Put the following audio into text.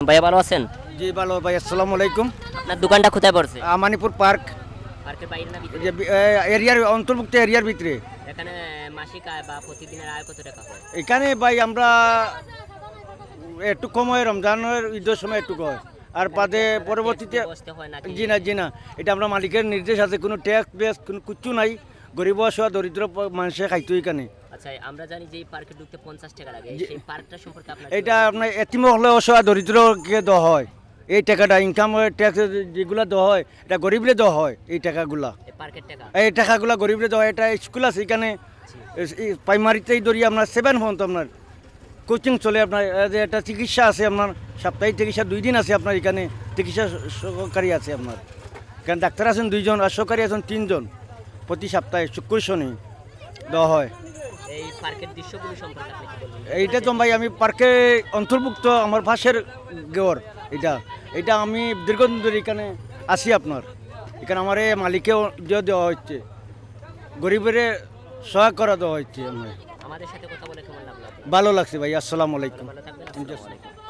ভাইয়া ভালো আছেন? জি ভালো ভাই, আসসালামু আলাইকুম। আপনার দোকানটা কোথায় পড়ছে? মানিপুর পার্ক পার্কের বাইরে না ভিতরে? যে এরিয়ার অন্তর্ভুক্ত এরিয়ার ভিতরে। এখানে মাসিক আয় বা প্রতিদিনের আয় কত টাকা হয়? এখানে ভাই আমরা একটু কম হয়, রমজানের ঈদের সময় একটু হয়, আর বাদে পরবর্তীতে বসতে হয় নাকি? জি না, এটা আমরা মালিকের নির্দেশ আছে, কোনো ট্যাক্স বেস কোনো কিচ্ছু নাই। গরিব অসহায় দরিদ্র মানুষে খাইতো এখানে। আচ্ছা, আমরা জানি যে এই পার্কে ঢুকতে 50 টাকা লাগে। সেই পার্কটা সম্পর্কে আপনার এটা আপনার এতিম হলে অসহায় দরিদ্রকে দেওয়া হয়। এই টাকাটা ইনকাম ট্যাক্স যেগুলো দেওয়া হয় এটা গরিবরে দেওয়া হয়। এই টাকাগুলা, এই পার্কের টাকা, এই টাকাগুলা গরিবরে দেওয়া হয়। এটা স্কুল আছে এখানে, প্রাইমারিতেই ধরি আপনার 7 পর্যন্ত আপনার কোচিং চলে। আপনার একটা চিকিৎসা আছে, আপনার সাপ্তাহিক চিকিৎসা 2 দিন আছে। আপনার এখানে চিকিৎসা সহকারী আছে, আপনার এখানে ডাক্তার আছেন 2 জন আর সহকারী আছেন 3 জন। প্রতি সপ্তাহে শুক্র শনি দেওয়া হয়। এই পার্কের দৃশ্যগুলো সম্পর্কে আপনি কি বলবেন? এইটা তো ভাই আমি পার্কে অন্তর্ভুক্ত, আমার পাশের গেওর এটা আমি দীর্ঘদিন ধরে এখানে আসি। আপনার এখানে আমার এই মালিকেও দেওয়া হচ্ছে, গরিবের সহায় করা দেওয়া হচ্ছে। আমাদের সাথে কথা বলে কেমন লাগলো আপনার? ভালো লাগছে ভাই, আসসালামু আলাইকুম। ভালো থাকবেন। আসসালামু আলাইকুম।